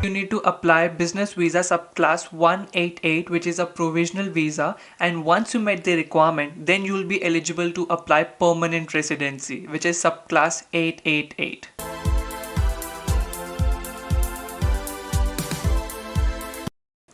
you need to apply business visa subclass 188, which is a provisional visa, and once you met the requirement, then you will be eligible to apply permanent residency, which is subclass 888.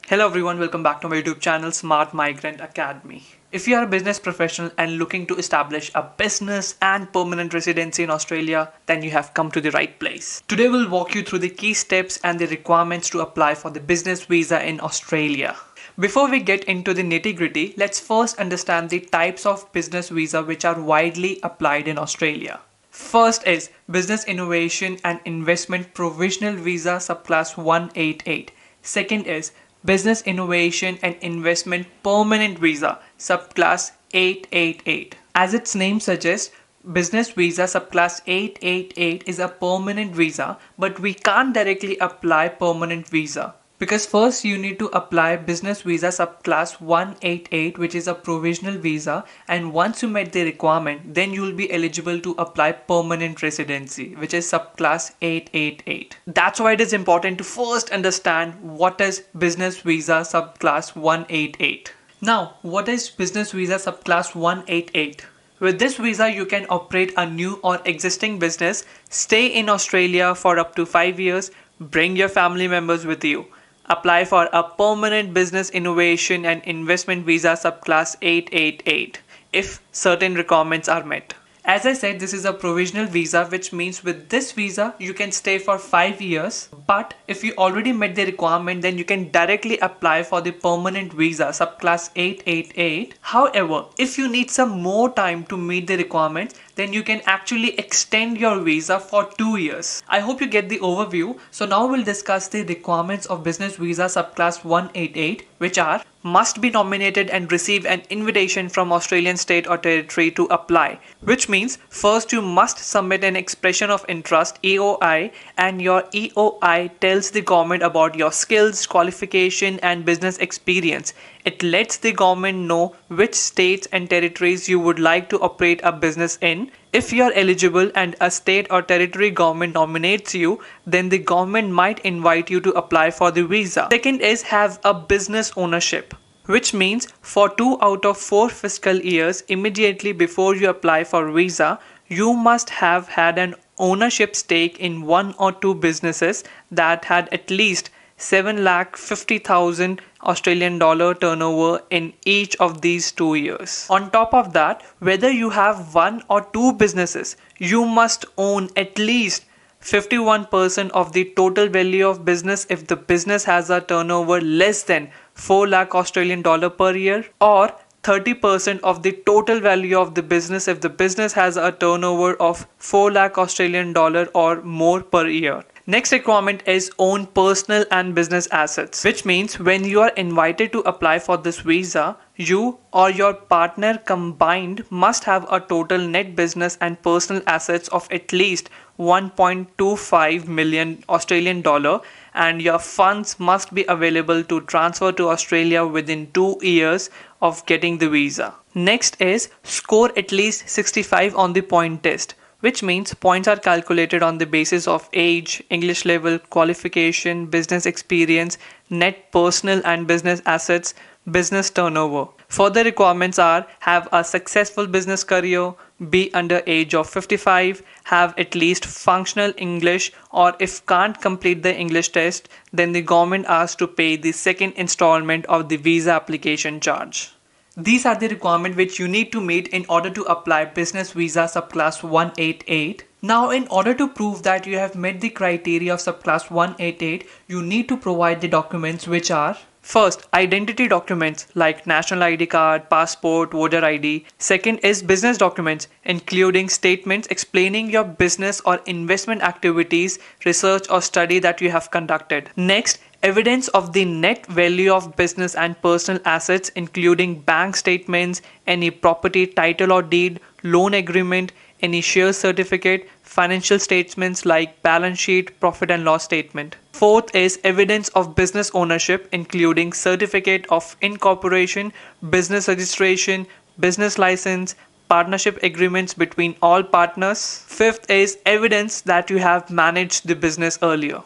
Hello everyone, welcome back to my YouTube channel Smart Migrant Academy. If you are a business professional and looking to establish a business and permanent residency in Australia, then you have come to the right place. Today we'll walk you through the key steps and the requirements to apply for the business visa in Australia. Before we get into the nitty-gritty, let's first understand the types of business visa which are widely applied in Australia. First is Business Innovation and Investment Provisional Visa subclass 188. Second is Business Innovation and Investment Permanent Visa subclass 888. As its name suggests, Business Visa subclass 888 is a permanent visa, but we can't directly apply permanent visa. Because first you need to apply business visa subclass 188, which is a provisional visa, and once you met the requirement, then you will be eligible to apply permanent residency, which is subclass 888. That's why it is important to first understand what is business visa subclass 188. Now, what is business visa subclass 188? With this visa, you can operate a new or existing business, stay in Australia for up to 5 years, bring your family members with you. Apply for a permanent business innovation and investment visa subclass 888 if certain requirements are met. As I said, this is a provisional visa, which means with this visa you can stay for 5 years, but if you already met the requirement, then you can directly apply for the permanent visa subclass 888. However, if you need some more time to meet the requirements, then you can actually extend your visa for 2 years. I hope you get the overview. So now we'll discuss the requirements of business visa subclass 188, which are: must be nominated and receive an invitation from Australian state or territory to apply, which means first you must submit an expression of interest EOI, and your EOI tells the government about your skills, qualification and business experience. It lets the government know which states and territories you would like to operate a business in. If you are eligible and a state or territory government nominates you, then the government might invite you to apply for the visa. Second is have a business ownership, which means for 2 out of 4 fiscal years immediately before you apply for visa, you must have had an ownership stake in 1 or 2 businesses that had at least 7,50,000 Australian dollar turnover in each of these 2 years. On top of that, whether you have 1 or 2 businesses, you must own at least 51% of the total value of business if the business has a turnover less than 4 lakh Australian dollar per year, or 30% of the total value of the business if the business has a turnover of 4 lakh Australian dollar or more per year. Next requirement is own personal and business assets, which means when you are invited to apply for this visa, you or your partner combined must have a total net business and personal assets of at least 1.25 million Australian dollar, and your funds must be available to transfer to Australia within 2 years of getting the visa. Next is score at least 65 on the point test, which means points are calculated on the basis of age, English level, qualification, business experience, net personal and business assets, business turnover. Further requirements are: have a successful business career, be under age of 55, have at least functional English, or if can't complete the English test, then the government asks to pay the second installment of the visa application charge. These are the requirements which you need to meet in order to apply business visa subclass 188. Now, in order to prove that you have met the criteria of subclass 188, you need to provide the documents which are: first, identity documents like national ID card, passport, voter ID. Second is business documents, including statements explaining your business or investment activities, research or study that you have conducted. Next, evidence of the net value of business and personal assets, including bank statements, any property title or deed, loan agreement, any share certificate, financial statements like balance sheet, profit and loss statement. Fourth is evidence of business ownership, including certificate of incorporation, business registration, business license, partnership agreements between all partners. Fifth is evidence that you have managed the business earlier.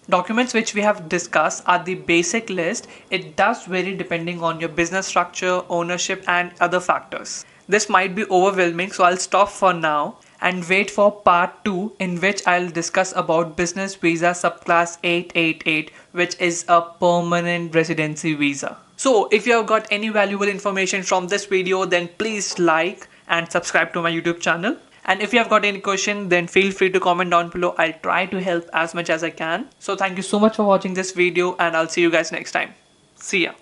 Documents which we have discussed are the basic list. It does vary depending on your business structure, ownership, and other factors. This might be overwhelming, so I'll stop for now and wait for part 2, in which I'll discuss about business visa subclass 888, which is a permanent residency visa. So if you have got any valuable information from this video, then please like and subscribe to my YouTube channel. And if you have got any question, then feel free to comment down below. I'll try to help as much as I can. So thank you so much for watching this video, and I'll see you guys next time. See ya.